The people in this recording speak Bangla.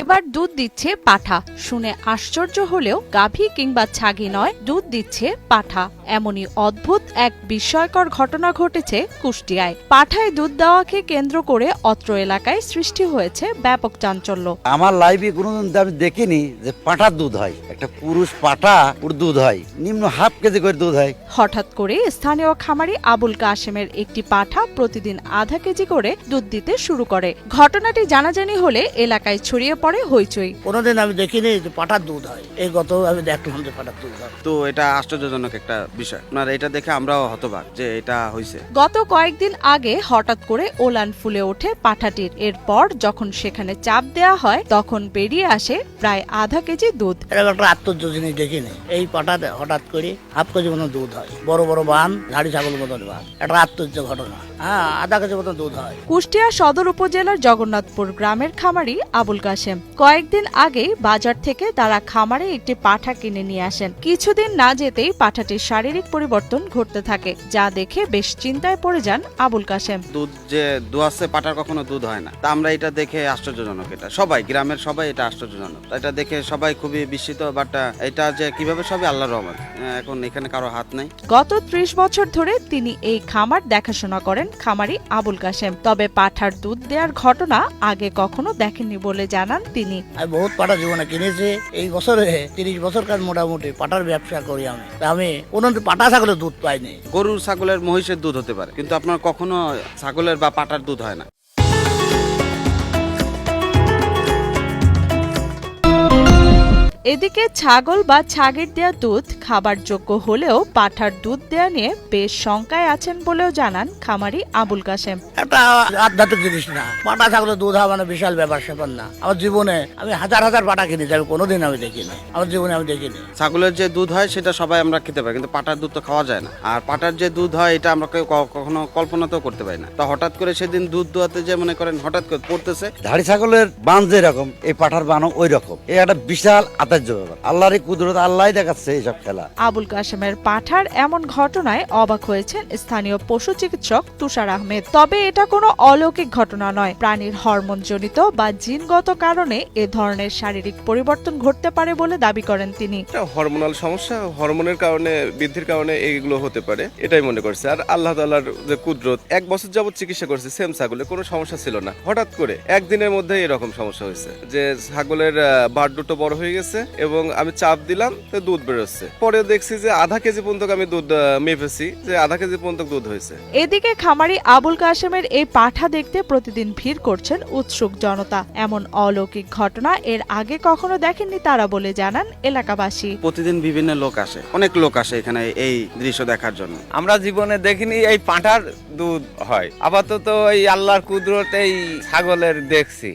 এবার দুধ দিচ্ছে পাঠা। শুনে আশ্চর্য হলেও গাভী কিংবা ছাগি নয়, দুধ দিচ্ছে পাঠা। এমনই অদ্ভুত এক বিস্ময়কর ঘটনা ঘটেছে কুষ্টিয়ায়। পাঠায় দুধ দেওয়াকে কেন্দ্র করে অত্র এলাকায় সৃষ্টি হয়েছে ব্যাপক চাঞ্চল্য। আমার লাইফে কোনোদিন আমি দেখিনি যে পাঠার দুধ হয়। একটা পুরুষ পাঠা ওর দুধ হয় নিম্ন হাফ কেজি করে দুধ হয়। হঠাৎ করে স্থানীয় খামারি আবুল কাশেমের একটি পাঠা প্রতিদিন আধা কেজি করে দুধ দিতে শুরু করে। ঘটনাটি জানাজানি হলে এলাকায় ছড়িয়ে পড়ে হইচই। কোনোদিন আমি দেখিনি যে পাঠার দুধ হয়, এই গত আমি দেখলাম যে পাঠার দুধ হয়। তো এটা আশ্চর্যজনক একটা বিষয়। আপনার এটা দেখে আমরাও হতবাক যে এটা হয়েছে। গত কয়েকদিন আগে হঠাৎ করে ওলান ফুলে ওঠে পাঠাটির। এরপর যখন সেখানে চাপ দেয়া হয় তখন বেরিয়ে আসে প্রায় আধা কেজি দুধ। এরকম একটা আশ্চর্য জিনিস দেখিনি। এই পাঠাতে হঠাৎ করে হাফ কেজি মতো দুধ হয়, বড় বড় বান, ধাড়ি ছাগল মতন বান। একটা আশ্চর্য ঘটনা। হ্যাঁ, আধা কেজি মতো দুধ হয়। কুষ্টিয়া সদর উপজেলার জগন্নাথপুর গ্রামের খামারি আবুল কাশেম কয়েকদিন আগেই বাজার থেকে তারা খামারে একটি পাঠা কিনে নিয়ে আসেন। কিছুদিন না যেতেই পাঠাটির শারীরিক পরিবর্তন ঘটতে থাকে, যা দেখে বেশ চিন্তায় পড়ে যান আবুল কাশেম। দুধ যে দুয়াচ্ছে পাটার কখনো দুধ হয় না। তা আমরা এটা দেখে আশ্চর্যজনক। এটা সবাই গ্রামের সবাই এটা আশ্চর্যজনক। এটা দেখে সবাই খুবই বিস্মিত। বাট এটা যে কিভাবে সবই আল্লাহর রহমত। এখন এখানে কারো হাত নাই। গত ৩০ বছর ধরে তিনি এই খামার দেখাশোনা করেন খামারি আবুল কাশেম। তবে পাঠার দুধ দেওয়ার ঘটনা আগে কখনো দেখেননি বলে জানান তিনি। আমি বহুত পাঠা জীবনে কিনেছি। এই বছরে ৩০ বছর কাজ মোটামুটি পাঠার ব্যবসা করি আমি। তা আমি কোনোদিন পাঠা ছাগলের দুধ পাইনি। গরুর ছাগলের মহিষের দুধ হতে পারে, কিন্তু আপনার কখনো ছাগলের বা পাটার দুধ হয় না। এদিকে ছাগল বা ছাগির দেয়া দুধ খাবার যোগ্য হলেও পাঠার দুধ দেয়া নিয়ে বেশ শঙ্কায় আছেন বলেও জানান খামারি আবুল কাশেম। একটা আধ্যাত্মিক জিনিস না, পাঠা ছাগলের দুধ হওয়া মানে বিশাল ব্যাপার স্যাপার না। আমার জীবনে আমি হাজার হাজার পাঠা কিনেছি, আমি কোনোদিন আমি দেখিনি। আমার জীবনে আমি দেখিনি। ছাগলের যে দুধ হয় সেটা সবাই আমরা খেতে পারি, কিন্তু পাটার দুধ তো খাওয়া যায় না। আর পাটার যে দুধ হয় এটা আমরা কখনো কল্পনাতেও করতে পারি না। তা হঠাৎ করে সেদিন দুধ দোয়াতে যে মনে করেন হঠাৎ করে পড়তেছে। ধাড়ি ছাগলের বান যেরকম এই পাঠার বানও ওই রকম। এই একটা বিশাল ব্যাপার। আল্লাহরই কুদরত, আল্লাহ দেখাচ্ছে এইসব খেলা। আবুল কাশেমের পাঠার এমন ঘটনায় অবাক হয়েছেন স্থানীয় পশু চিকিৎসক তুষার আহমেদ। তবে এটা কোনো অলৌকিক ঘটনা নয়। প্রাণীর হরমোনজনিত বা জিনগত কারণে এ ধরনের শারীরিক পরিবর্তন ঘটতে পারে বলে দাবি করেন তিনি। হরমোনাল সমস্যা, হরমোনের কারণে বৃদ্ধির কারণে এইগুলো হতে পারে, এটাই মনে করছে। আর আল্লাহ তাআলার যে কুদরত, 1 বছর যাবত চিকিৎসা করছে সেম ছাগলে, কোনো সমস্যা ছিল না। হঠাৎ করে একদিনের মধ্যে এরকম সমস্যা হয়েছে যে ছাগলের বাট দুটো বড় হয়ে গেছে এবং আমি চাপ দিলাম তো দুধ বেরোচ্ছে। পরে দেখছি যে আধা কেজি পর্যন্ত আমি দুধ মেপেছি, যে আধা কেজি পর্যন্ত দুধ হয়েছে। এদিকে খামারি আবুল কাশেমের এই পাঠা দেখতে প্রতিদিন ভিড় করছেন উৎসুক জনতা। এমন অলৌকিক ঘটনা এর আগে কখনো দেখেননি তারা বলে জানান এলাকাবাসী। প্রতিদিন বিভিন্ন লোক আসে, অনেক লোক আসে এখানে এই দৃশ্য দেখার জন্য। আমরা জীবনে দেখিনি এই পাঁঠার দুধ হয়। আপাতত এই আল্লাহর কুদরত এই ছাগলের দেখছি।